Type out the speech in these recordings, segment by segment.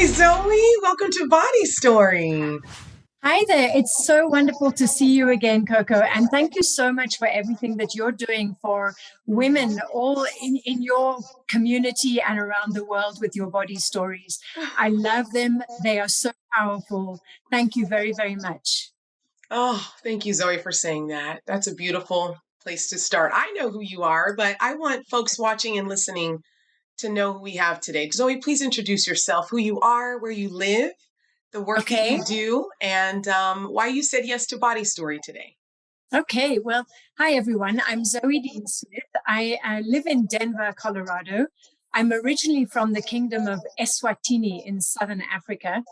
Hi, Zoe. Welcome to Body Story. Hi there. It's so wonderful to see you again, Coco. And thank you so much for everything that you're doing for women all in your community and around the world with your body stories. I love them. They are so powerful. Thank you very, very much. Oh, thank you, Zoe, for saying that. That's a beautiful place to start. I know who you are, but I want folks watching and listening to know who we have today. Zoe, please introduce yourself, who you are, where you live, the work that Okay. you do, and why you said yes to Body Story today. Okay. Well, hi, everyone. I'm Zoe Dean Smith. I live in Denver, Colorado. I'm originally from the Kingdom of Eswatini in Southern Africa.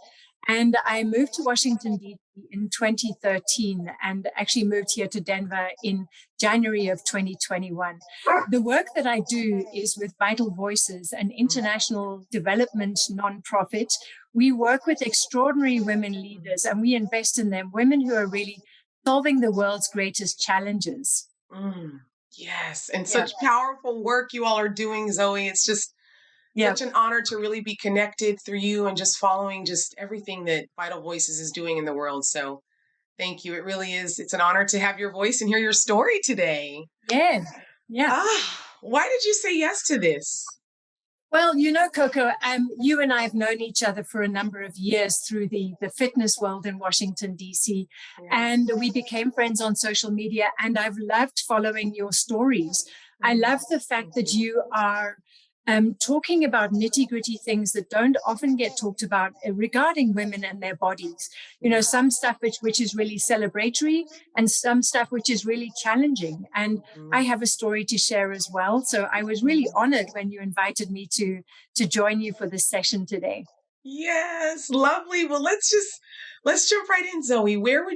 And I moved to Washington, D.C. in 2013 and actually moved here to Denver in January of 2021. The work that I do is with Vital Voices, an international development nonprofit. We work with extraordinary women leaders and we invest in them, women who are really solving the world's greatest challenges. Mm, yes, and Yeah, such powerful work you all are doing, Zoe. It's just yeah. such an honor to really be connected through you and just following just everything that Vital Voices is doing in the world. So thank you. It really is. It's an honor to have your voice and hear your story today. Yeah, yeah. Why did you say yes to this? Well, you know, Coco, you and I have known each other for a number of years through the fitness world in Washington, D.C. Yes. And we became friends on social media, and I've loved following your stories. I love the fact Thank that you. you are talking about nitty gritty things that don't often get talked about regarding women and their bodies. You know, Yeah. some stuff which is really celebratory and some stuff which is really challenging. And I Mhm. have a story to share as well. So I was really honored when you invited me to join you for this session today. Yes, lovely. Well, let's jump right in, Zoe. What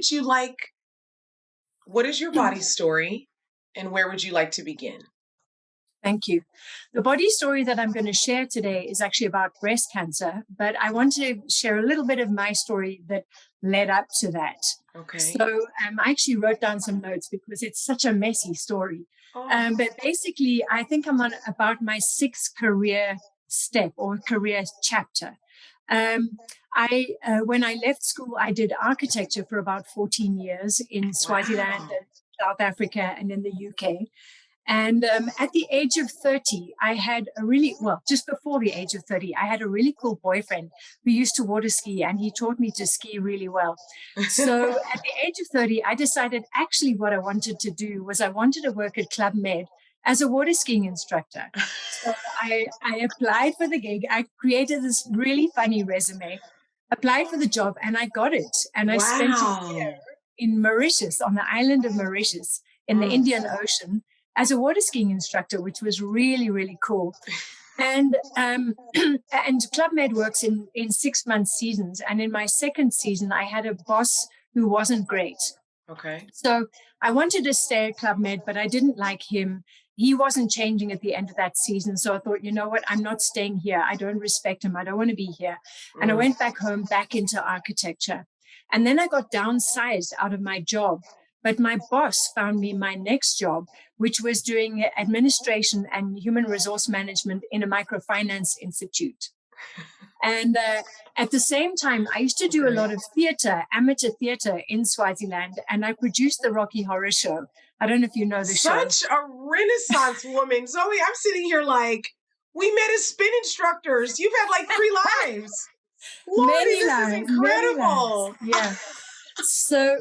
is your body story and where would you like to begin? Thank you. The body story that I'm going to share today is actually about breast cancer, but I want to share a little bit of my story that led up to that. Okay. So I actually wrote down some notes because it's such a messy story. Oh. But basically, I think I'm on about my sixth career step or career chapter. Um, when I left school, I did architecture for about 14 years in Swaziland Wow. and South Africa and in the UK. And at the age of 30, I had a really, well, just before the age of 30, I had a really cool boyfriend who used to water ski and he taught me to ski really well. So at the age of 30, I decided actually what I wanted to do was I wanted to work at Club Med as a water skiing instructor. So I applied for the gig. I created this really funny resume, applied for the job, and I got it. And I spent a year Wow. in Mauritius, on the island of Mauritius in the Mm. Indian Ocean as a water skiing instructor, which was really, really cool. And and Club Med works in 6 month seasons. And in my second season, I had a boss who wasn't great. Okay. So I wanted to stay at Club Med, but I didn't like him. He wasn't changing at the end of that season. So I thought, you know what? I'm not staying here. I don't respect him. I don't want to be here. And I Mm. went back home, back into architecture. And then I got downsized out of my job. But my boss found me my next job, which was doing administration and human resource management in a microfinance institute. And at the same time, I used to do a Okay. lot of theater, amateur theater in Swaziland, and I produced the Rocky Horror Show. I don't know if you know the show. Such a Renaissance woman. Zoe, I'm sitting here like, we met as spin instructors. You've had like three lives. Lordy, Many this is lives, many lives. incredible. Yeah. So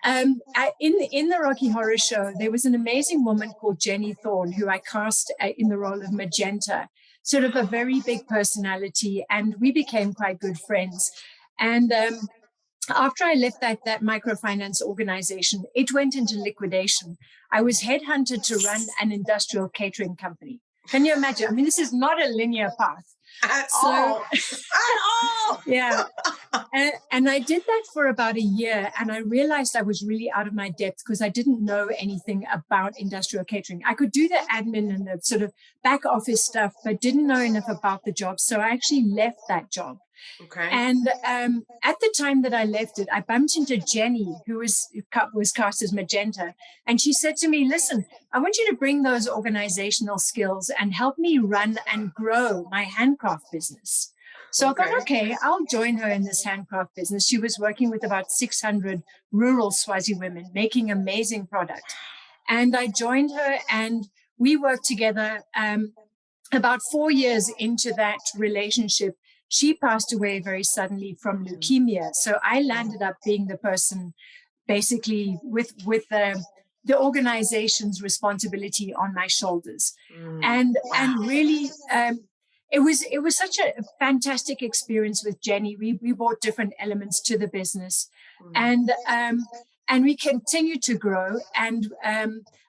in the Rocky Horror Show, there was an amazing woman called Jenny Thorne who I cast in the role of Magenta, sort of a very big personality, and we became quite good friends. And after I left that microfinance organization, it went into liquidation. I was headhunted to run an industrial catering company. Can you imagine? I mean, this is not a linear path. At So, all. At all. yeah. And I did that for about a year. And I realized I was really out of my depth because I didn't know anything about industrial catering. I could do the admin and the sort of back office stuff, but didn't know enough about the job. So I actually left that job. Okay. And at the time that I left it, I bumped into Jenny, who was cast as Magenta. And she said to me, listen, I want you to bring those organizational skills and help me run and grow my handcraft business. So I thought, Okay. okay, I'll join her in this handcraft business. She was working with about 600 rural Swazi women making amazing product. And I joined her and we worked together. About 4 years into that relationship, she passed away very suddenly from leukemia. So I landed up being the person basically with the organization's responsibility on my shoulders, Wow. and really it was such a fantastic experience with Jenny. We brought different elements to the business, Mm. and we continued to grow. And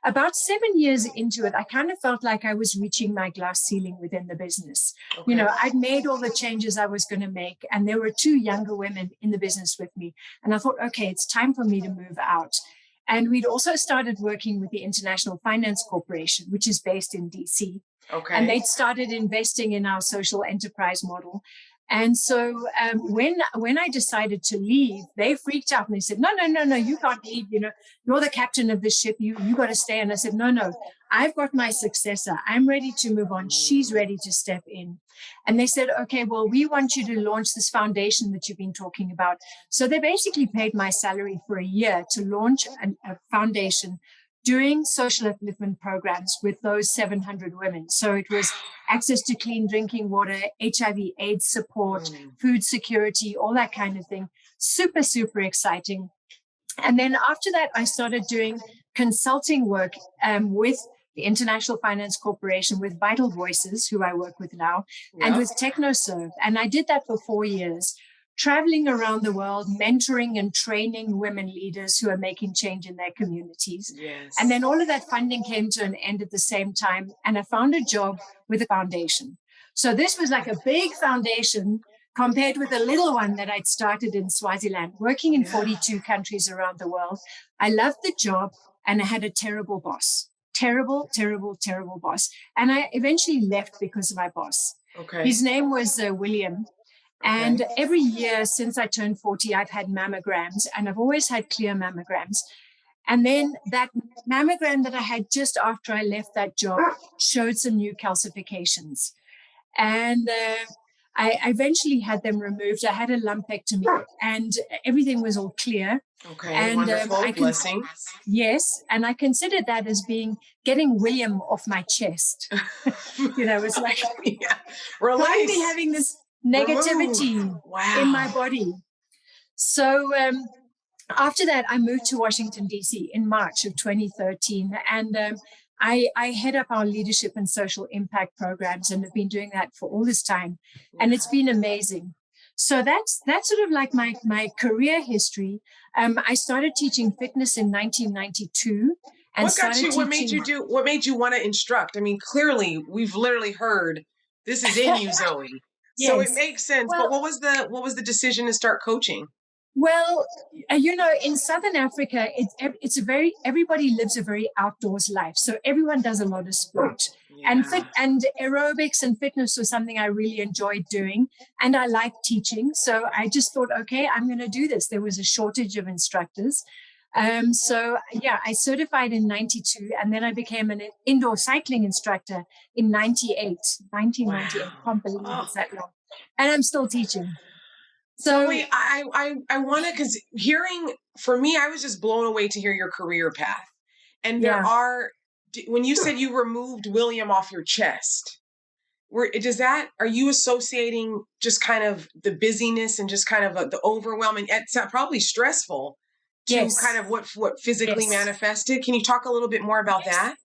about 7 years into it, I kind of felt like I was reaching my glass ceiling within the business. You Okay. know, I'd made all the changes I was going to make, and there were two younger women in the business with me. And I thought, okay, it's time for me to move out. And we'd also started working with the International Finance Corporation, which is based in DC. And Okay. they'd started investing in our social enterprise model. And so when I decided to leave, they freaked out and they said, no, you can't leave. You know, you're the captain of the ship. You got to stay. And I said, no, I've got my successor. I'm ready to move on. She's ready to step in. And they said, okay, well, we want you to launch this foundation that you've been talking about. So they basically paid my salary for a year to launch a foundation doing social upliftment programs with those 700 women. So it was access to clean drinking water, HIV/AIDS support, food security, all that kind of thing. Super, super exciting. And then after that, I started doing consulting work with the International Finance Corporation, with Vital Voices, who I work with now, and with TechnoServe. And I did that for 4 years, traveling around the world, mentoring and training women leaders who are making change in their communities. Yes. And then all of that funding came to an end at the same time. And I found a job with a foundation. So this was like a big foundation compared with a little one that I'd started in Swaziland, working in 42 countries around the world. I loved the job and I had a terrible boss. Terrible, terrible, terrible boss. And I eventually left because of my boss. Okay. His name was William. And every year since I turned 40, I've had mammograms, and I've always had clear mammograms. And then that mammogram that I had just after I left that job showed some new calcifications. And I eventually had them removed. I had a lumpectomy and everything was all clear. Okay. And Wonderful. Blessings. Yes. And I considered that as being getting William off my chest. You know, it's like finally having this negativity in my body. So after that, I moved to Washington, D.C. in March of 2013. And I head up our leadership and social impact programs and have been doing that for all this time. And it's been amazing. So that's sort of like my career history. I started teaching fitness in 1992. And what made you want to instruct? I mean, clearly we've literally heard this is in you, Zoe. Yes. So it makes sense. Well, but what was the decision to start coaching? Well, you know, in Southern Africa, everybody lives a very outdoors life. So everyone does a lot of sport. And aerobics and fitness was something I really enjoyed doing. And I like teaching. So I just thought, okay, I'm going to do this. There was a shortage of instructors. So I certified in 92, and then I became an indoor cycling instructor in 1998. Can't believe it's that long. And I'm still teaching. So wait, I want to, because for me, I was just blown away to hear your career path. And when you said you removed William off your chest, are you associating just kind of the busyness and just kind of the overwhelming, it's probably stressful to kind of what physically manifested? Can you talk a little bit more about that?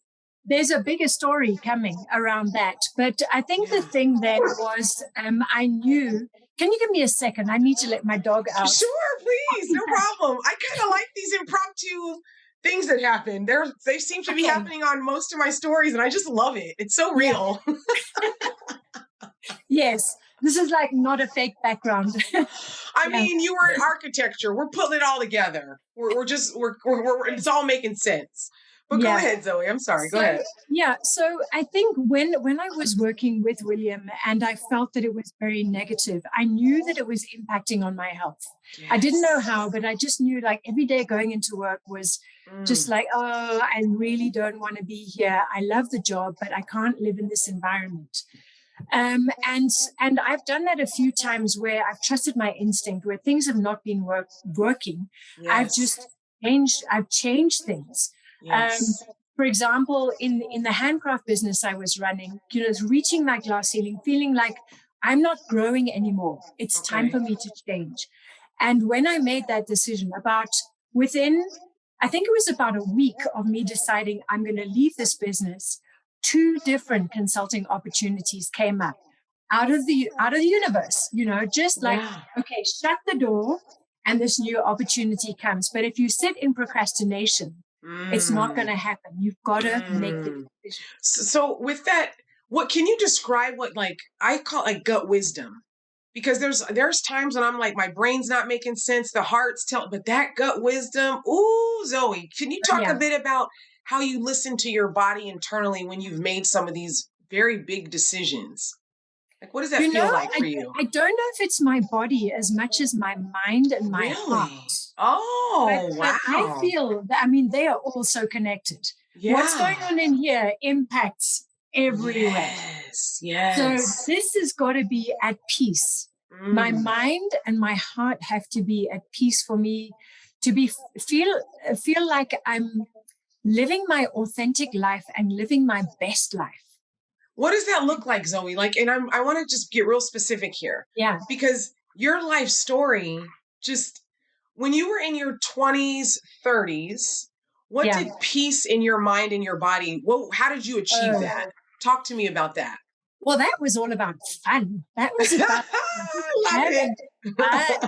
There's a bigger story coming around that. But I think the thing then was I knew. Can you give me a second? I need to let my dog out. Sure, please. No problem. I kind of like these impromptu things that happen. They seem to be happening on most of my stories, and I just love it. It's so real. Yes. This is like not a fake background. I mean, you were in architecture. We're putting it all together. We're it's all making sense. But go ahead, Zoe. I'm sorry. Go ahead. Yeah. So I think when I was working with William and I felt that it was very negative, I knew that it was impacting on my health. Yes. I didn't know how, but I just knew like every day going into work was just like, oh, I really don't want to be here. I love the job, but I can't live in this environment. And I've done that a few times where I've trusted my instinct, where things have not been working. I've Yes. just I've changed things. Um, Yes. for example, in the handcraft business I was running, reaching my glass ceiling, feeling like I'm not growing anymore. It's time Okay. for me to change. And when I made that decision, within, I think it was about a week of me deciding I'm going to leave this business, two different consulting opportunities came up out of the universe, just like, Yeah. okay, shut the door and this new opportunity comes. But if you sit in procrastination, it's not going Mm. to happen. You've got to make the Mm. decision. So with that, what can you describe what like I call like gut wisdom? Because there's times when I'm like my brain's not making sense, the heart's telling, but that gut wisdom, ooh, Zoe, can you talk a Yeah. bit about how you listen to your body internally when you've made some of these very big decisions? Like what does that You know, feel like for I, you? I don't know if it's my body as much as my mind and my Really? heart. But Oh, but I wow. feel that, I mean, they are all so connected. What's Yeah. going on in here impacts everywhere. Yes. So Yes. this has got to be at peace. My Mm. mind and my heart have to be at peace for me to be feel like I'm living my authentic life and living my best life. What does that look like, Zoe? Like, and I want to just get real specific here Yeah, because your life story, just when you were in your 20s, 30s, what yeah. did peace in your mind and your body, how did you achieve Oh, that? Talk to me about that. well, that was all about fun. That was about just Love it. having I,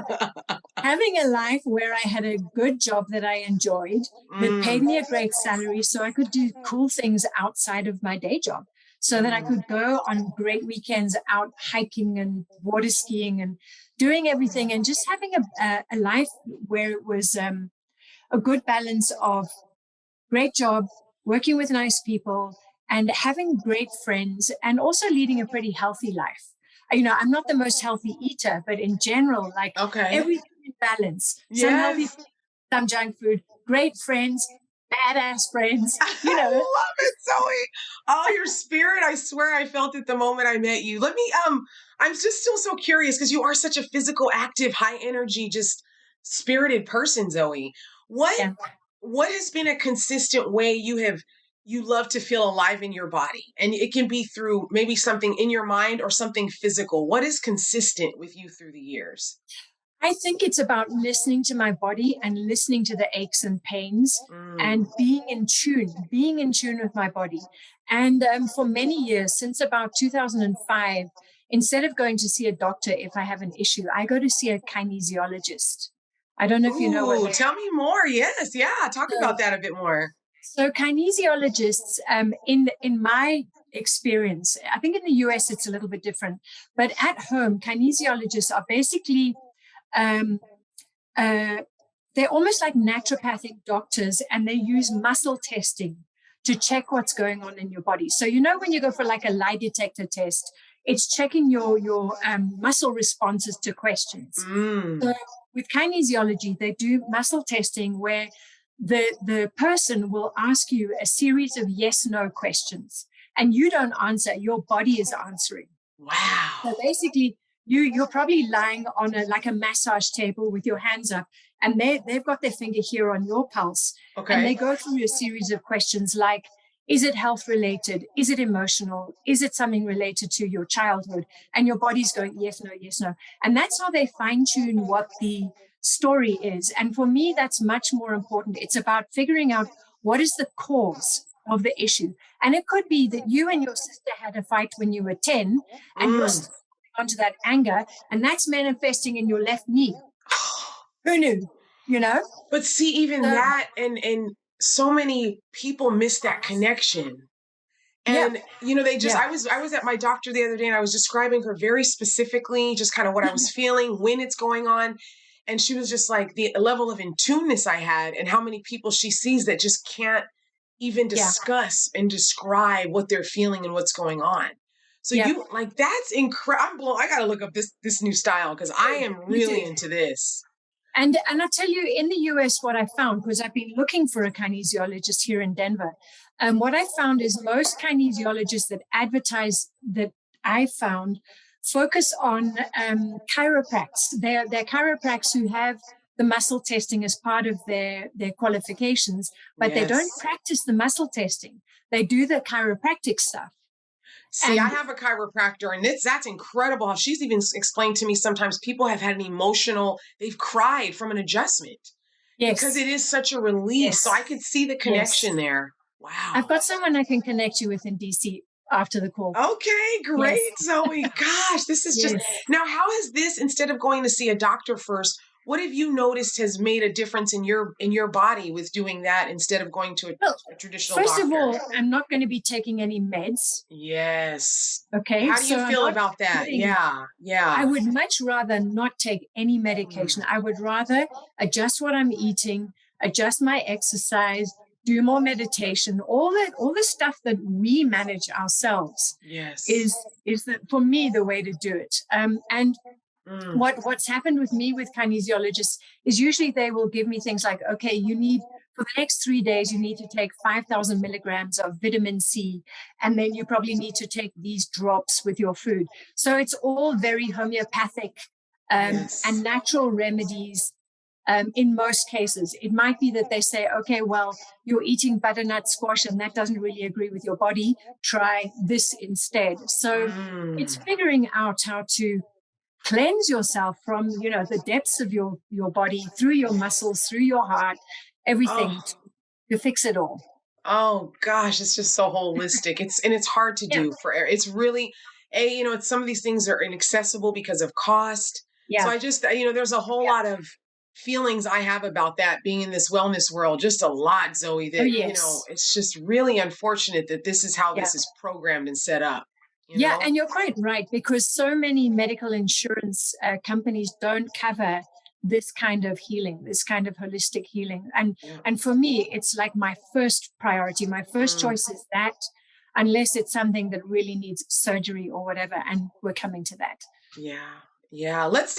having a life where I had a good job that I enjoyed, that paid Mm, me a great salary so I could do cool things outside of my day job, so that I mm. could go on great weekends out hiking and water skiing and doing everything and just having a life where it was a good balance of great job, working with nice people, and having great friends, and also leading a pretty healthy life. I'm not the most healthy eater, but in general, like Okay. everything in balance, some healthy, Yes. some junk food, great friends, badass friends, I love it, Zoe. Oh, your spirit. I swear I felt it the moment I met you. Let me I'm just still so curious because you are such a physical, active, high energy, just spirited person, Zoe. What yeah. what has been a consistent way you love to feel alive in your body? And it can be through maybe something in your mind or something physical. What is consistent with you through the years? I think it's about listening to my body and listening to the aches and pains Mm. and being in tune with my body. And for many years, since about 2005, instead of going to see a doctor if I have an issue, I go to see a kinesiologist. I don't know if you know what Ooh, they tell me more. Yes, yeah. Talk are. about that a bit more. So kinesiologists, in my experience, I think in the US it's a little bit different, but at home, kinesiologists are basically um, uh, they're almost like naturopathic doctors, and they use muscle testing to check what's going on in your body. So when you go for like a lie detector test, it's checking your muscle responses to questions. Mm. So with kinesiology, they do muscle testing where the person will ask you a series of yes no questions, and you don't answer, your body is answering. So Wow. basically, you're probably lying on a massage table with your hands up, and they've got their finger here on your pulse, and they Okay. go through a series of questions like, is it health related? Is it emotional? Is it something related to your childhood? And your body's going yes, no, yes, no. And that's how they fine tune what the story is. And for me, that's much more important. It's about figuring out what is the cause of the issue. And it could be that you and your sister had a fight when you were 10, and you're Mm. still onto that anger, and that's manifesting in your left knee. Who knew? You know? But see, even So that and so many people miss that connection. yeah, And they just yeah, I was at my doctor the other day and I was describing her very specifically, just kind of what I was feeling, when it's going on. And she was just like the level of in tuneness I had and how many people she sees that just can't even yeah, discuss and describe what they're feeling and what's going on. So yeah. you like that's incredible. I'm blown. I gotta look up this new style because I am You really do. into this. And I tell you, in the US, what I found, because I've been looking for a kinesiologist here in Denver, what I found is most kinesiologists that I found focus on chiropracts. They're chiropracts who have the muscle testing as part of their qualifications, but they don't Yes. practice the muscle testing. They do the chiropractic stuff. See, I And have a chiropractor, and that's incredible how she's even explained to me sometimes people have had an emotional, they've cried from an adjustment because yes, it is such a relief. So yes, I could see the yes. connection there. I've Wow. got someone I can connect you with in DC after the call. Okay, Yes, great, Zoe. Gosh, this is just yes. now. How has this, instead of going to see a doctor first, what have you noticed has made a difference in your body with doing that instead of going to Well, a traditional first of doctor? all, I'm not going to be taking any meds. Yes. Okay. How do you So I'm feel not about that? putting, Yeah, I yeah. would much rather not take any medication. Mm, I would rather adjust what I'm eating, adjust my exercise, do more meditation, all the stuff that we manage ourselves yes. is that for me the way to do it. And Mm, what's happened with me with kinesiologists is usually they will give me things like, okay, you need for the next 3 days you need to take 5,000 milligrams of vitamin C, and then you probably need to take these drops with your food. So it's all very homeopathic and yes. natural remedies. In most cases, it might be that they say, okay, well, you're eating butternut squash and that doesn't really agree with your body. Try this instead. So it's Mm. figuring out how to cleanse yourself from the depths of your body, through your muscles, through your heart, everything, Oh, to fix it all. oh gosh, it's just so holistic. It's hard to Yeah, do for it's really it's some of these things are inaccessible because of cost. So yeah. I just there's a whole Yeah. lot of feelings I have about that being in this wellness world, just a lot, Zoe, Oh that yes. it's just really unfortunate that this is how Yeah. this is programmed and set up, you Yeah, know? and you're quite right, because so many medical insurance companies don't cover this kind of healing, this kind of holistic healing. Yeah. And for me, it's like my first priority. My first Mm, choice is that, unless it's something that really needs surgery or whatever, and we're coming to that. yeah. Yeah. Let's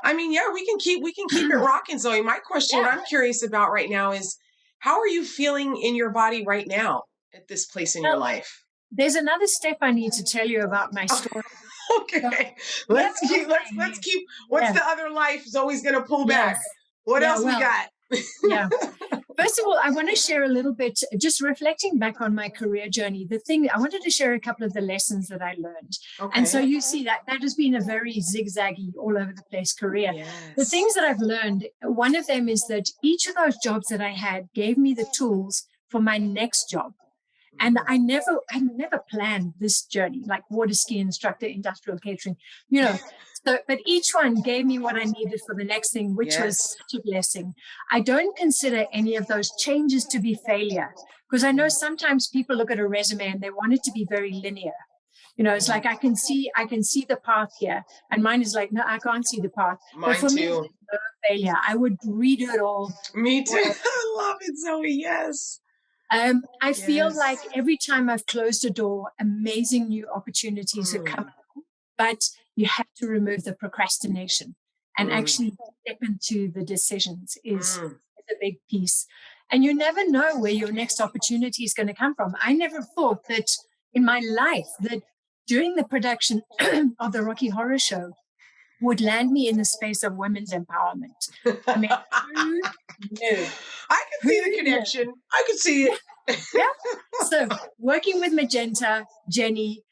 I mean, yeah, we can keep it Yeah. rocking, Zoe. My question, what Yeah. I'm curious about right now is how are you feeling in your body right now at this place in your Well, life? there's another step I need to tell you about my story. So Okay. we Let's haven't keep got let's there let's yet. keep what's Yeah. the other life Zoe's gonna pull back? Yes. What Yeah. else we Well, got? yeah. First of all, I want to share a little bit, just reflecting back on my career journey. The thing I wanted to share a couple of the lessons that I learned. And so Okay. you see that has been a very zigzaggy, all over the place career. The Yes. things that I've learned, one of them is that each of those jobs that I had gave me the tools for my next job. And Mm. I never planned this journey, like water ski instructor, industrial catering, you know. So, but each one gave me what I needed for the next thing, which was Yes. such a blessing. I don't consider any of those changes to be failure, because I know Mm, sometimes people look at a resume and they want it to be very linear. It's mm. like I can see the path here, and mine is like, no, I can't see the path. But Mine for me, too. there's no failure. I would redo it Me too. all over. I love it, Zoe. Yes. I feel Yes. like every time I've closed a door, amazing new opportunities have come, Mm, but you have to remove the procrastination and mm, actually step into the decisions mm. is a big piece. And you never know where your next opportunity is going to come from. I never thought that in my life that during the production of the Rocky Horror Show would land me in the space of women's empowerment. I mean, who knew? I can Who see the knew? connection. I can see it. Yeah. So working with Magenta, Jenny,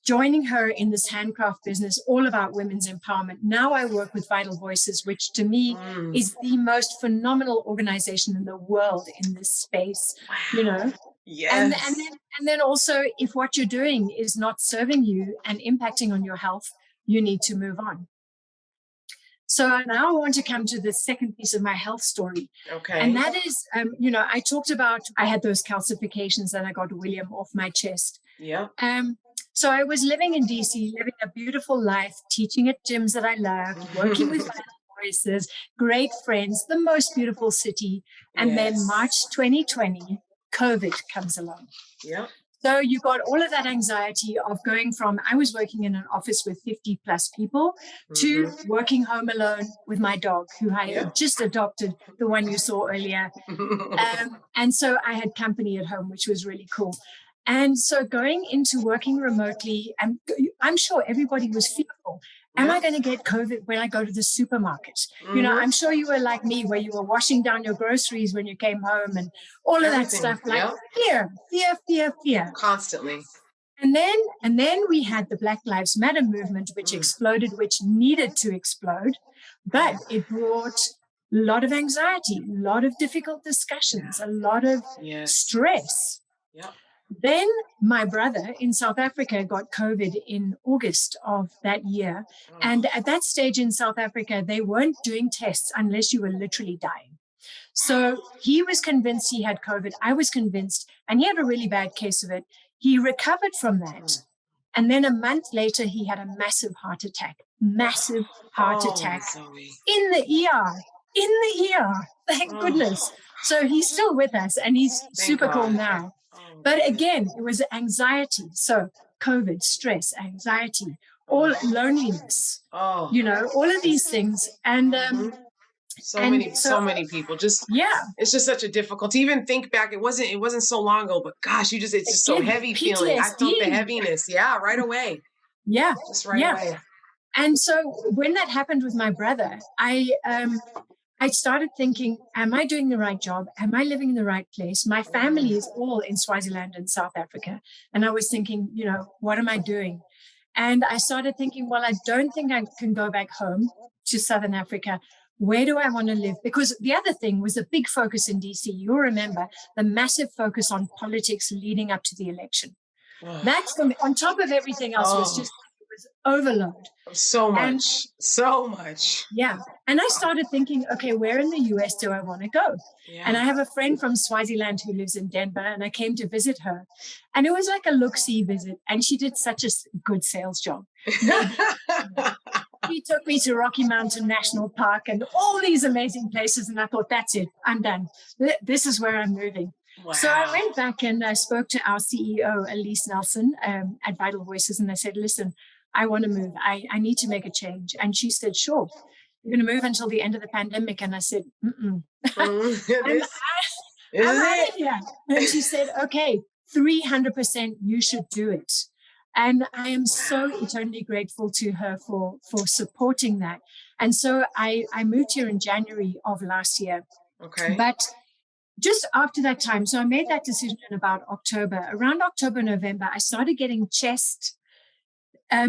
joining her in this handcraft business, all about women's empowerment. Now I work with Vital Voices, which to me Mm, is the most phenomenal organization in the world in this space, you wow. know. And and Yes. then and then also, if what you're doing is not serving you and impacting on your health, you need to move on. So now I want to come to the second piece of my health story. And Okay. that is, I talked about, I had those calcifications and I got William off my chest. Yep. Um, so I was living in DC, living a beautiful life, teaching at gyms that I loved, working with voices, great friends, the most beautiful city. And then Yes. March 2020, COVID comes along. Yep. So you got all of that anxiety of going from, I was working in an office with 50 plus people, to Mm-hmm. working home alone with my dog, who I Yep. had just adopted, the one you saw earlier. And so I had company at home, which was really cool. And so going into working remotely, I'm sure everybody was fearful. Am I going to get COVID when I go to the supermarket? I'm sure you were like me, where you were washing down your groceries when you came home and all of that stuff, like fear. Constantly. And then we had the Black Lives Matter movement, which exploded, which needed to explode, but it brought a lot of anxiety, a lot of difficult discussions, a lot of stress. Yep. Then my brother in South Africa got COVID in August of that year. And at that stage in South Africa, they weren't doing tests unless you were literally dying. So he was convinced he had COVID. I was convinced, and he had a really bad case of it. He recovered from that. And then a month later, he had a massive heart attack, in the ER. Thank goodness. So he's still with us and he's super cool now. But again, it was anxiety. So COVID, stress, anxiety, all loneliness, all of these things. And so many people just it's just such a difficult to even think back. It wasn't so long ago, but gosh, it's just so heavy PTSD. Feeling. I felt the heaviness. Yeah, right away. Yeah. Just right away. And so when that happened with my brother, I started thinking, am I doing the right job? Am I living in the right place? My family is all in Swaziland and South Africa. And I was thinking, what am I doing? And I started thinking, well, I don't think I can go back home to Southern Africa. Where do I want to live? Because the other thing was a big focus in DC. You'll remember the massive focus on politics leading up to the election. That's on top of everything else was overload. So much. Yeah. And I started thinking, okay, where in the US do I want to go? Yeah. And I have a friend from Swaziland who lives in Denver, and I came to visit her. And it was like a look-see visit. And she did such a good sales job. She took me to Rocky Mountain National Park and all these amazing places. And I thought, that's it. I'm done. This is where I'm moving. Wow. So I went back and I spoke to our CEO, Elise Nelson, at Vital Voices. And I said, listen, I want to move. I need to make a change. And she said, sure, you're going to move until the end of the pandemic. And I said, I'm out of here. And she said, okay, 300%, you should do it. And I am so eternally grateful to her for supporting that. And so I moved here in January of last year. Okay. But just after that time, so I made that decision in about October. Around October, November, I started getting chest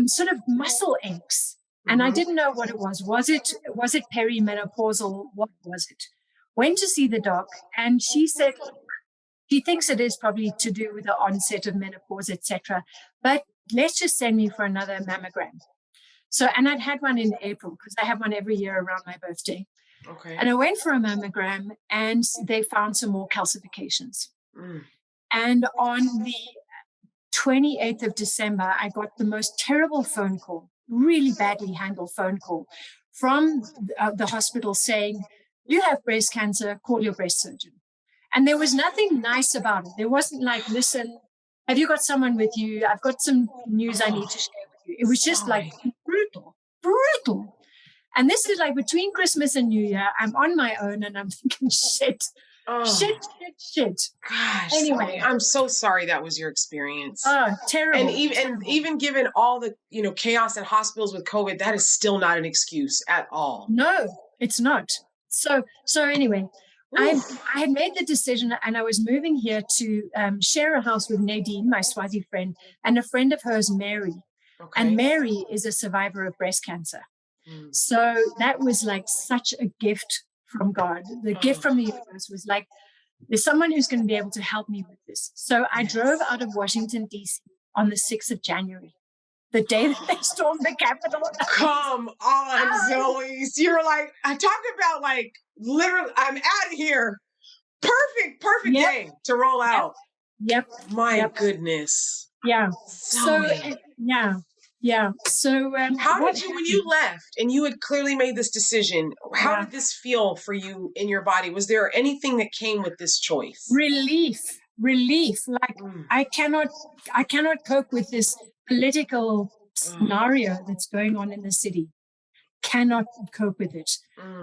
sort of muscle aches. And I didn't know what it was. Was it perimenopausal? What was it? Went to see the doc, and she said she thinks it is probably to do with the onset of menopause, etc. But let's just send me for another mammogram. So, and I'd had one in April because I have one every year around my birthday. Okay. And I went for a mammogram, and they found some more calcifications. And on the 28th of December, I got the most terrible phone call, really badly handled phone call from the hospital saying, you have breast cancer, call your breast surgeon. And there was nothing nice about it. There wasn't like, listen, have you got someone with you? I've got some news I need to share with you. It was just like brutal. And this is like between Christmas and New Year, I'm on my own and I'm thinking, shit. Gosh. Anyway, I'm so sorry that was your experience. Oh, terrible. And even given all the chaos in hospitals with COVID, that is still not an excuse at all. No, it's not. So anyway, I had made the decision, and I was moving here to share a house with Nadine, my Swazi friend, and a friend of hers, Mary. Okay. And Mary is a survivor of breast cancer. So that was like such a gift from God. The gift from the universe was like, there's someone who's going to be able to help me with this. So I drove out of Washington, D.C. on the 6th of January, the day that they stormed the Capitol. Come on, Zoe. You're like, I talk about like, literally, I'm out of here. Perfect day to roll out. Yep. My goodness. Yeah. Zoe. So, yeah. So how did you, when you left and you had clearly made this decision, how did this feel for you in your body? Was there anything that came with this choice? Relief. Like I cannot cope with this political scenario that's going on in the city. cannot cope with it.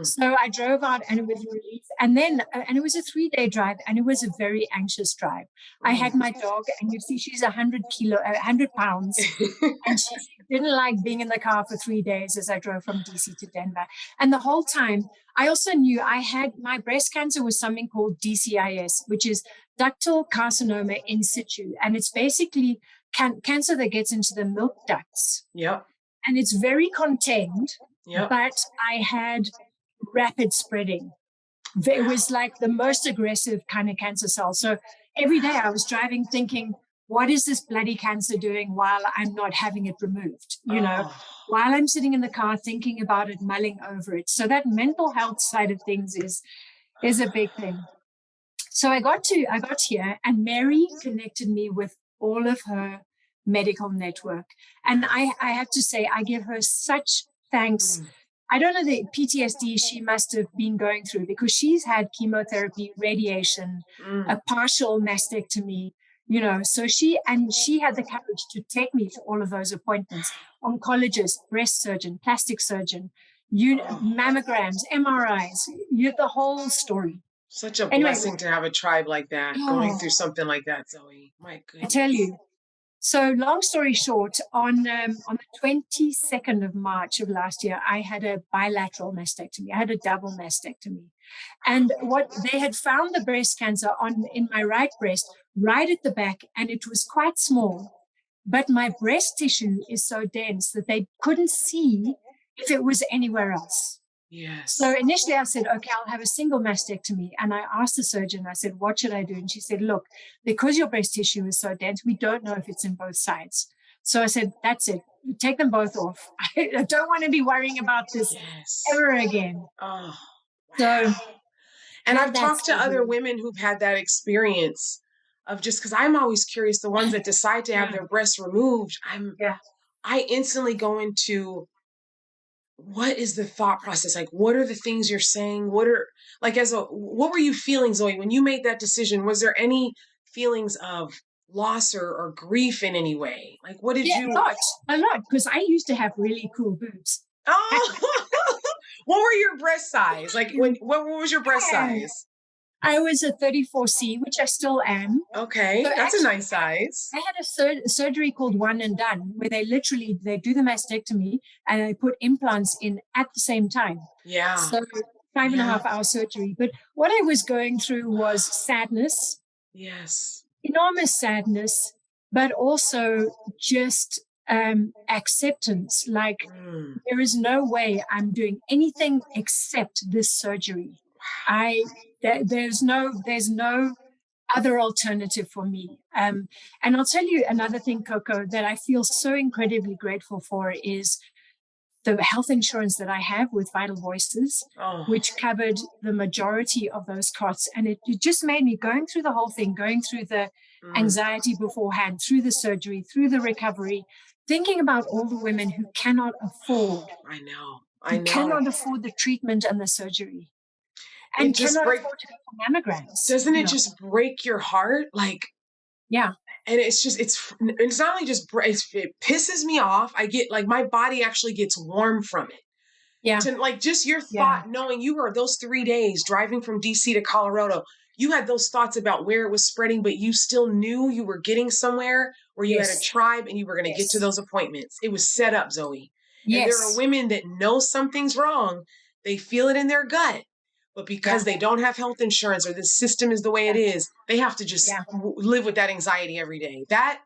So I drove out and it was a relief. And then, and it was a 3-day drive and it was a very anxious drive. I had my dog and you see, she's 100 pounds. And she didn't like being in the car for 3 days as I drove from DC to Denver. And the whole time, I also knew I had my breast cancer was something called DCIS, which is ductal carcinoma in situ. And it's basically cancer that gets into the milk ducts. Yep. And it's very contained, yep. but I had rapid spreading. It was like the most aggressive kind of cancer cell. So every day I was driving thinking, what is this bloody cancer doing while I'm not having it removed? You know, while I'm sitting in the car thinking about it, mulling over it. So that mental health side of things is a big thing. So I got here and Mary connected me with all of her medical network. And I have to say, I give her such thanks. I don't know the PTSD she must have been going through because she's had chemotherapy, radiation, a partial mastectomy, you know, so she had the courage to take me to all of those appointments, oncologist, breast surgeon, plastic surgeon, mammograms, MRIs, the whole story. Such a blessing to have a tribe like that, going through something like that, Zoe. My goodness. I tell you. So long story short, on the 22nd of March of last year, I had a bilateral mastectomy. I had a double mastectomy. And what they had found the breast cancer in my right breast, right at the back, and it was quite small. But my breast tissue is so dense that they couldn't see if it was anywhere else. Yes. So initially I said, okay, I'll have a single mastectomy. And I asked the surgeon, I said, what should I do? And she said, look, because your breast tissue is so dense, we don't know if it's in both sides. So I said, that's it. Take them both off. I don't want to be worrying about this ever again. Oh, wow. So, and I've talked to other women who've had that experience of just because I'm always curious, the ones that decide to have their breasts removed, I instantly go into, what is the thought process? Like, what are the things you're saying? What were you feeling, Zoe, when you made that decision? Was there any feelings of loss or grief in any way? Like, what did you? A lot, because I used to have really cool boobs. Oh, what were your breast size? Like, what was your breast size? I was a 34C, which I still am. Okay, so that's a nice size. I had a surgery called One and Done, where they do the mastectomy and they put implants in at the same time. Yeah. So 5.5 hour surgery. But what I was going through was sadness. Yes. Enormous sadness, but also just acceptance. Like, there is no way I'm doing anything except this surgery. There's no other alternative for me. And I'll tell you another thing, Coco, that I feel so incredibly grateful for is the health insurance that I have with Vital Voices, which covered the majority of those costs. And it just made me, going through the whole thing, going through the anxiety beforehand, through the surgery, through the recovery, thinking about all the women who cannot afford. I know. Cannot afford the treatment and the surgery. And cannot afford to go for mammograms. Doesn't it just break your heart? Like, yeah. And it's not only just, it pisses me off. I get, like, my body actually gets warm from it. Yeah. Like, just your thought, knowing you were those 3 days driving from DC to Colorado, you had those thoughts about where it was spreading, but you still knew you were getting somewhere where you had a tribe and you were going to get to those appointments. It was set up, Zoe. And there are women that know something's wrong. They feel it in their gut. But because they don't have health insurance or the system is the way it is, they have to just live with that anxiety every day.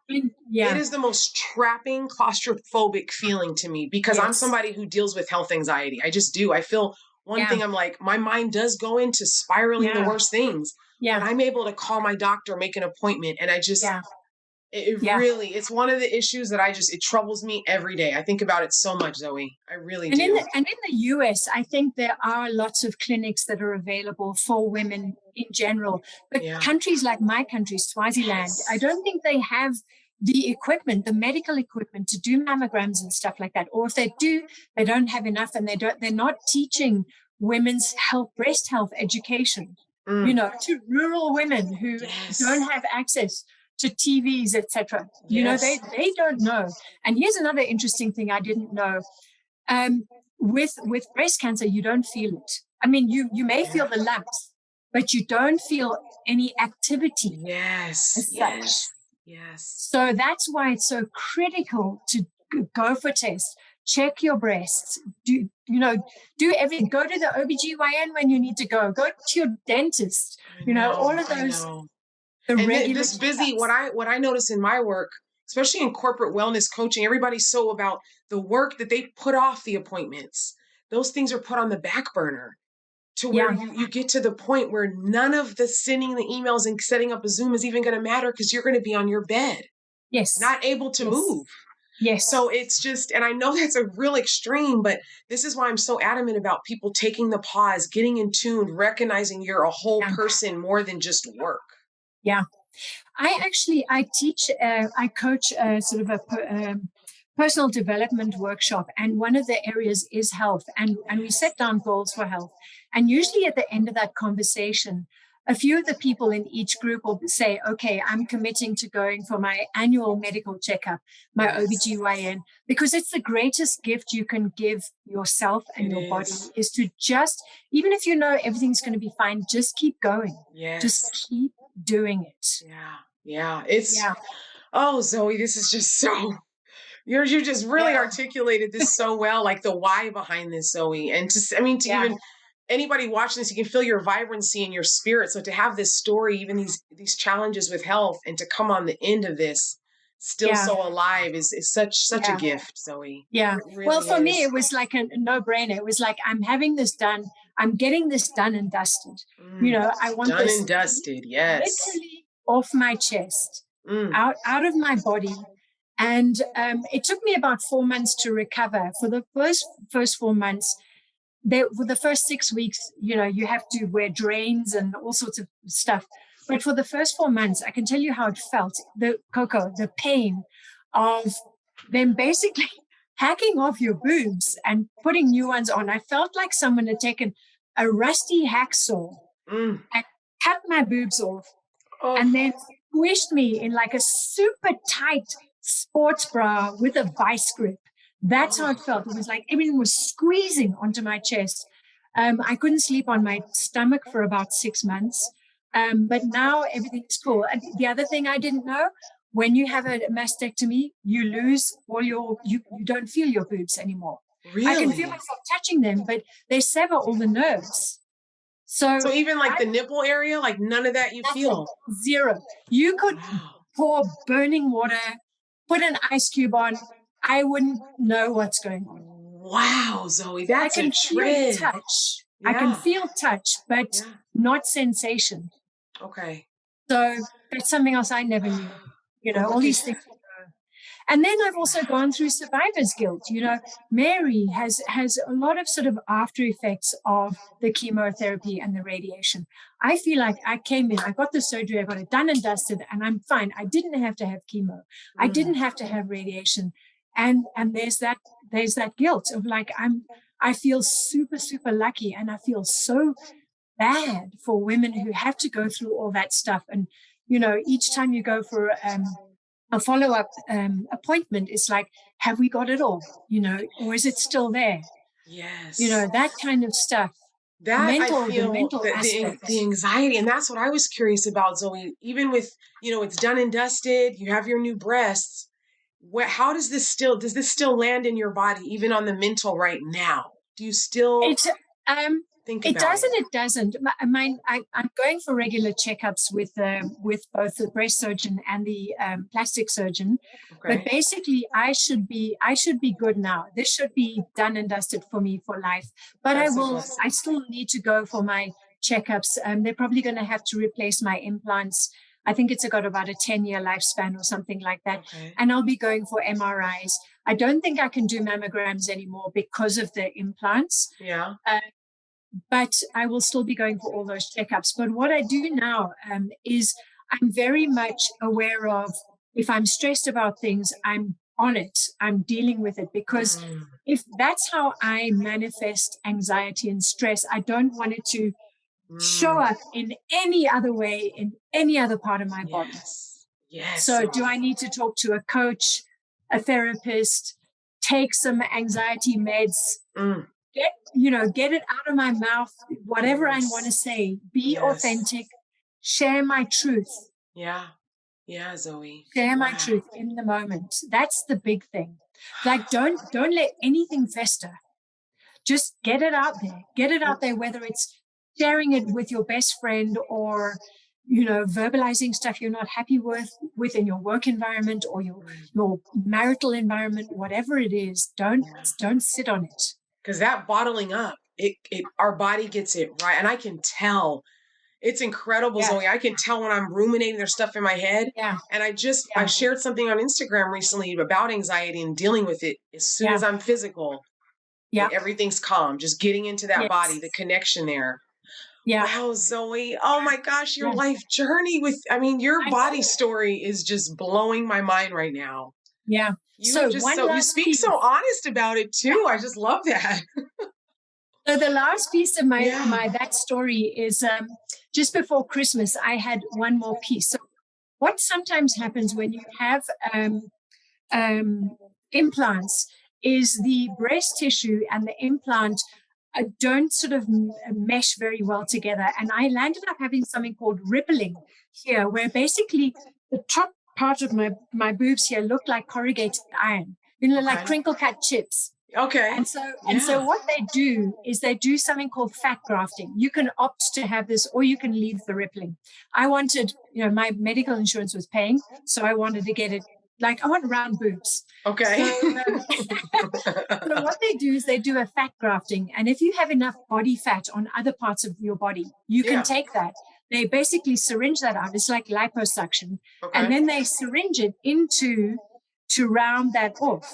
It is the most trapping, claustrophobic feeling to me because I'm somebody who deals with health anxiety. I just do. I feel one thing, I'm like, my mind does go into spiraling the worst things. But I'm able to call my doctor, make an appointment, and I just... really, it's one of the issues that it troubles me every day. I think about it so much, Zoe. I really do. In the US, I think there are lots of clinics that are available for women in general. But countries like my country, Swaziland, I don't think they have the equipment, the medical equipment to do mammograms and stuff like that. Or if they do, they don't have enough, and they're not teaching women's health, breast health education, to rural women who don't have access to TVs, etc. They don't know. And here's another interesting thing I didn't know. with breast cancer, you don't feel it. I mean, you may feel the lumps, but you don't feel any activity Yes, as yes, such. yes. So that's why it's so critical to go for tests, check your breasts, do everything. Go to the OBGYN when you need to go to your dentist, all of I those, know. the And regular this busy, checkups. what I notice in my work, especially in corporate wellness coaching, everybody's so about the work that they put off the appointments. Those things are put on the back burner to where Yeah. you get to the point where none of the sending the emails and setting up a Zoom is even going to matter because you're going to be on your bed, Yes. not able to Yes. move. Yes. So it's just, and I know that's a real extreme, but this is why I'm so adamant about people taking the pause, getting in tune, recognizing you're a whole Yeah. person more than just work. Yeah. I teach, I coach sort of a personal development workshop, and one of the areas is health, and we set down goals for health. And usually at the end of that conversation, a few of the people in each group will say, okay, I'm committing to going for my annual medical checkup, my Yes, OBGYN, because it's the greatest gift you can give yourself and it your is. body, is to just, even if you know everything's going to be fine, just keep going. Just Yes. keep doing it. Yeah. Yeah. It's, Yeah. oh, Zoe, this is just so, you just really Yeah. articulated this so well, like the why behind this, Zoe. And to, I mean, to Yeah. even anybody watching this, you can feel your vibrancy in your spirit. So to have this story, even these challenges with health, and to come on the end of this still Yeah. so alive is such a Yeah. gift, Zoe. Yeah. It Well, really for me, is. it was like a no brainer. It was like, I'm having this done. I'm getting this done and dusted. I want Done this and dusted. Yes. literally off my chest, Mm. out of my body. And it took me about 4 months to recover. For the first 4 months, for the first 6 weeks, you have to wear drains and all sorts of stuff. But for the first 4 months, I can tell you how it felt. The Coco, the pain of them basically hacking off your boobs and putting new ones on. I felt like someone had taken a rusty hacksaw Mm. and cut my boobs off Oh. and then squished me in like a super tight sports bra with a vice grip. That's how it Oh. felt. It was like everything was squeezing onto my chest. I couldn't sleep on my stomach for about 6 months. But now everything is cool. And the other thing I didn't know, when you have a mastectomy, you lose you don't feel your boobs anymore. I can feel Really? myself touching them, but they sever all the nerves. So So even like I the nipple area, like none of that you nothing, feel. zero. You could Wow. pour burning water, put an ice cube on. I wouldn't know what's going on. Wow, Zoe, I that's a can feel trip. touch. I can Yeah. feel touch, but Yeah. not sensation. Okay. So that's something else I never knew. But All look at, these things. And then I've also gone through survivor's guilt. Mary has a lot of sort of after effects of the chemotherapy and the radiation. I feel like I came in, I got the surgery, I got it done and dusted, and I'm fine. I didn't have to have chemo. I mm, didn't have to have radiation. And there's that guilt of like I feel super, super lucky, and I feel so bad for women who have to go through all that stuff. And each time you go for a follow-up appointment, it's like, have we got it all? Or is it still there? yes. That kind of stuff. That I The feel mental the aspect. anxiety, and that's what I was curious about, Zoe. Even with, it's done and dusted, you have your new breasts. How does this still land in your body, even on the mental right now? Do you still It's think it about does it? and it doesn't. I'm going for regular checkups with both the breast surgeon and the plastic surgeon. But Okay. basically, I should be good now. This should be done and dusted for me for life. But That's a blessing. I still need to go for my checkups. They're probably going to have to replace my implants. I think it's got about a 10-year lifespan or something like that. Okay. And I'll be going for MRIs. I don't think I can do mammograms anymore because of the implants. Yeah. But I will still be going for all those checkups. But what I do now is I'm very much aware of, if I'm stressed about things, I'm on it, I'm dealing with it, because Mm, if that's how I manifest anxiety and stress, I don't want it to show mm, up in any other way, in any other part of my body. yes. Yes, So, do Zoe. I need to talk to a coach, a therapist, take some anxiety meds? Mm. get it out of my mouth, whatever I want to Yes. say, be Yes. authentic, share my truth, Yeah. Yeah, Zoe. share my Wow. truth in the moment. That's the big thing. Like, don't let anything fester. Just get it out there. Get it out there, whether it's sharing it with your best friend or, verbalizing stuff you're not happy with within your work environment or your marital environment, whatever it is, don't sit on it. Because that bottling up, our body gets it right. And I can tell. It's incredible, Yeah, Zoe. I can tell when I'm ruminating there's stuff in my head. yeah, And I yeah, shared something on Instagram recently about anxiety and dealing with it. As soon yeah, as I'm physical, yeah, everything's calm. Just getting into that body, yes, the connection there. yeah, Wow, Zoe. Oh my gosh, your yeah. life journey your I body know. story is just blowing my mind right now. Yeah. So one You last speak so piece. honest about it too. I just love that. So the last piece of Yeah. my that story is just before Christmas. I had one more piece. So what sometimes happens when you have um, implants is the breast tissue and the implant don't sort of mesh very well together. And I landed up having something called rippling here, where basically the top part of my boobs here look like corrugated iron, like Okay. crinkle cut chips. Okay. And so Yeah. what they do is they do something called fat grafting. You can opt to have this or you can leave the rippling. I wanted, my medical insurance was paying, so I wanted to get it like I want round boobs. Okay. So what they do is they do a fat grafting. And if you have enough body fat on other parts of your body, you can Yeah. take that. They basically syringe that out. It's like liposuction. And Okay. then they syringe it into to round that off.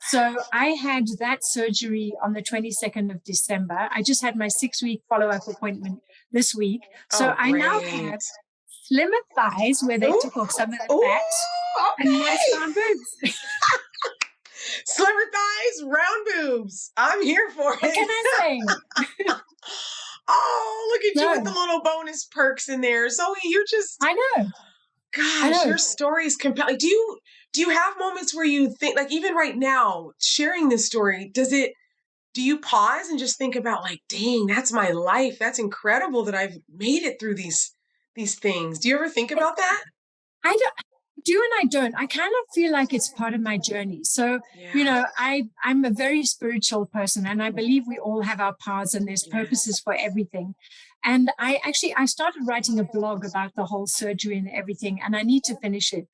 So I had that surgery on the 22nd of December. I just had my 6-week follow-up appointment this week. So Oh, I now great. have slimmer thighs where they Ooh, took off some of the ooh, fat and nice okay. round boobs. Slimmer thighs, round boobs. I'm here for What can it. I say? Oh, look at you with the No, little bonus perks in there. Zoe, you just I know. I gosh, know. your story is compelling. Do you have moments where you think like even right now, sharing this story, do you pause and just think about like, dang, that's my life. That's incredible that I've made it through these things. Do you ever think about that? I do and I don't. I kind of feel like it's part of my journey. So, Yeah. I'm a very spiritual person and I believe we all have our paths and there's Yes. purposes for everything. And I started writing a blog about the whole surgery and everything, and I need to finish it.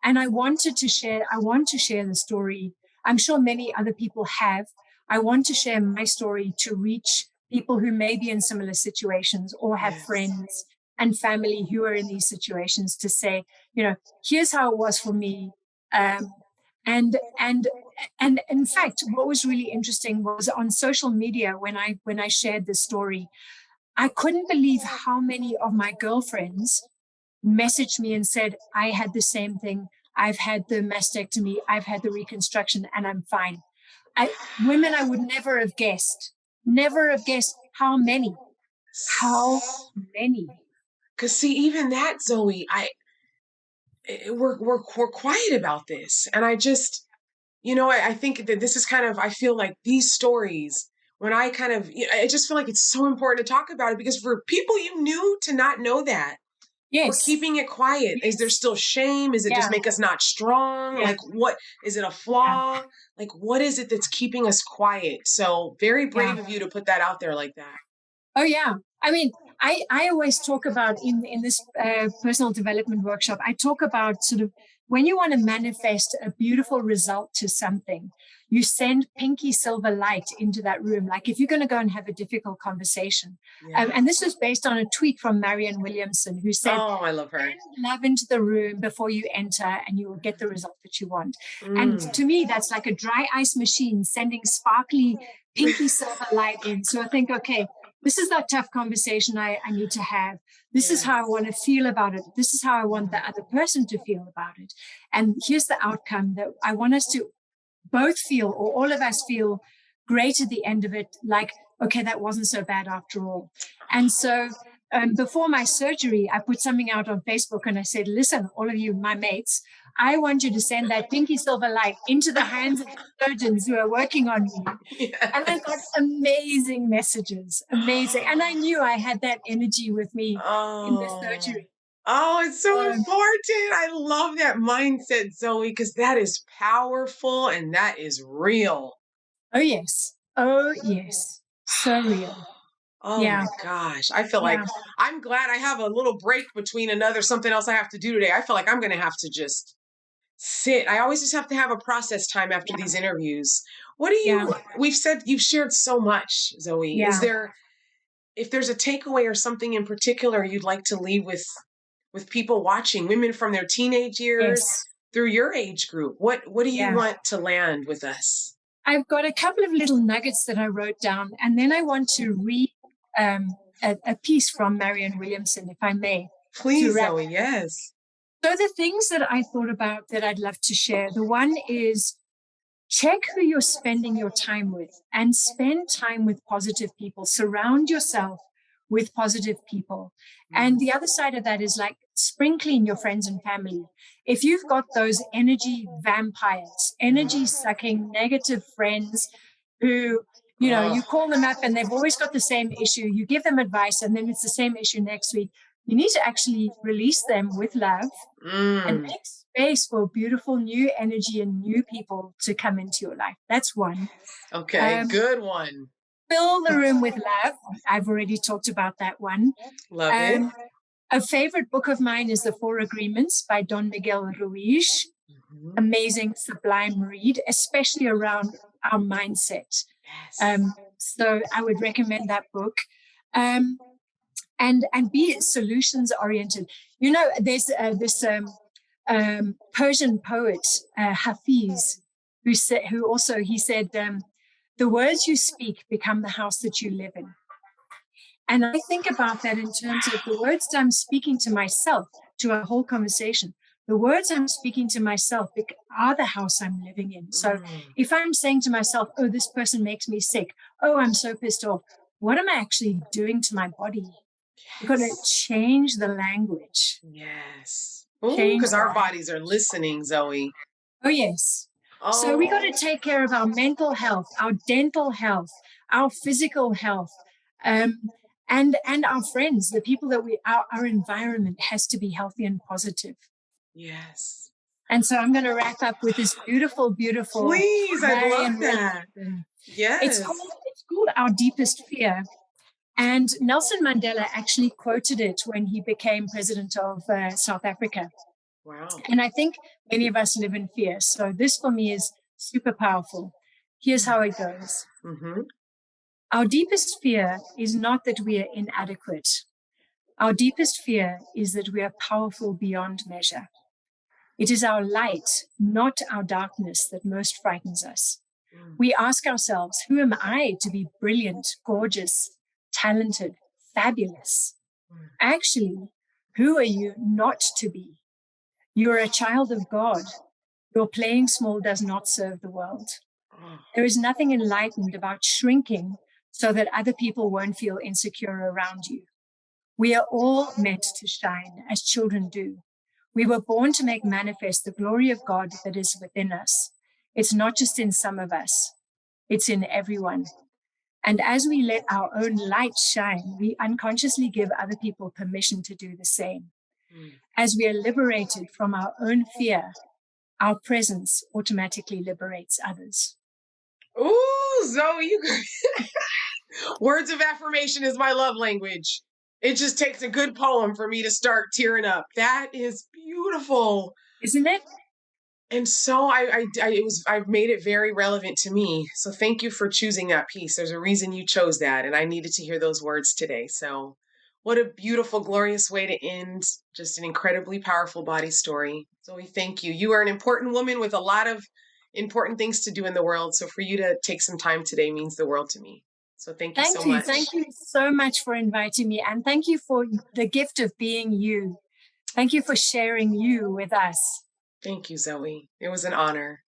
And I want to share the story. I'm sure many other people have. I want to share my story to reach people who may be in similar situations or have Yes. friends and family who are in these situations to say, here's how it was for me. Um, and in fact, what was really interesting was on social media when I shared this story, I couldn't believe how many of my girlfriends messaged me and said, I had the same thing. I've had the mastectomy, I've had the reconstruction, and I'm fine. Women I would never have guessed how many. Because see, even that, Zoe, we're quiet about this, and I just, I think that this is kind of, I feel like these stories, when I kind of, I just feel like it's so important to talk about it because for people you knew to not know that, we're Yes, keeping it quiet. Is there yes, still shame? Is it just yeah, make us not strong? yeah, Like, what is it a yeah, flaw? Like, what is it that's keeping us quiet? So, very yeah. brave of you to put that out there like that. Oh yeah. I mean, I always talk about in this personal development workshop, I talk about sort of when you want to manifest a beautiful result to something, you send pinky silver light into that room. Like if you're going to go and have a difficult conversation. Yeah. And this was based on a tweet from Marianne Williamson, who said, Oh, I love her. send love into the room before you enter and you will get the result that you want. And Mm. to me, that's like a dry ice machine sending sparkly pinky silver light in. So I think, okay, this is that tough conversation I need to have. This is Yes. how I want to feel about it. This is how I want the other person to feel about it. And here's the outcome that I want us to both feel, or all of us feel great at the end of it. Like, okay, that wasn't so bad after all. And so before my surgery, I put something out on Facebook and I said, listen, all of you, my mates, I want you to send that pinky silver light into the hands of the surgeons who are working on me. Yes. And I got amazing messages, amazing. And I knew I had that energy with me in the surgery. Oh, it's so important. I love that mindset, Zoe, because that is powerful and that is real. Oh, yes. Oh, yes. So real. Oh Yeah. my gosh. I feel like Yeah. I'm glad I have a little break between something else I have to do today. I feel like I'm going to have to just sit. I always just have to have a process time after these interviews. You've shared so much, Zoe. Yeah. If there's a takeaway or something in particular you'd like to leave with people watching, women from their teenage years through your age group, what do you want to land with us? I've got a couple of little nuggets that I wrote down, and then I want to read a piece from Marianne Williamson, if I may. Please, Zoe, yes. So the things that I thought about that I'd love to share, the one is check who you're spending your time with and spend time with positive people. Surround yourself with positive people. And the other side of that is like sprinkling your friends and family. If you've got those energy vampires, energy sucking negative friends who, you call them up and they've always got the same issue, you give them advice and then it's the same issue next week. You need to actually release them with love and make space for beautiful new energy and new people to come into your life. That's one. Okay, good one. Fill the room with love. I've already talked about that one. Love it. A favorite book of mine is The Four Agreements by Don Miguel Ruiz. Amazing, sublime read, especially around our mindset. So I would recommend that book. And be solutions oriented. There's this Persian poet, Hafiz, who said, the words you speak become the house that you live in. And I think about that in terms of the words that I'm speaking to myself, to a whole conversation. The words I'm speaking to myself are the house I'm living in. So if I'm saying to myself, oh, this person makes me sick. Oh, I'm so pissed off. What am I actually doing to my body? You've got to change the language. Yes. Because our bodies are listening, Zoe. Oh, yes. So we got to take care of our mental health, our dental health, our physical health, and our friends, the people that our environment has to be healthy and positive. Yes. And so I'm going to wrap up with this beautiful, beautiful. Please, I love that. Yes. It's called Our Deepest Fear. And Nelson Mandela actually quoted it when he became president of South Africa. Wow. And I think many of us live in fear. So this for me is super powerful. Here's how it goes. Our deepest fear is not that we are inadequate. Our deepest fear is that we are powerful beyond measure. It is our light, not our darkness, that most frightens us. We ask ourselves, who am I to be brilliant, gorgeous, talented, fabulous? Actually, who are you not to be? You are a child of God. Your playing small does not serve the world. There is nothing enlightened about shrinking so that other people won't feel insecure around you. We are all meant to shine as children do. We were born to make manifest the glory of God that is within us. It's not just in some of us. It's in everyone. And as we let our own light shine, we unconsciously give other people permission to do the same. As we are liberated from our own fear, our presence automatically liberates others. Ooh, Zoe, words of affirmation is my love language. It just takes a good poem for me to start tearing up. That is beautiful. Isn't it? And so I've made it very relevant to me. So thank you for choosing that piece. There's a reason you chose that, and I needed to hear those words today. So what a beautiful, glorious way to end just an incredibly powerful body story. Zoe, thank you. You are an important woman with a lot of important things to do in the world. So for you to take some time today means the world to me. So thank you so much. Thank you so much for inviting me. And thank you for the gift of being you. Thank you for sharing you with us. Thank you, Zoe. It was an honor.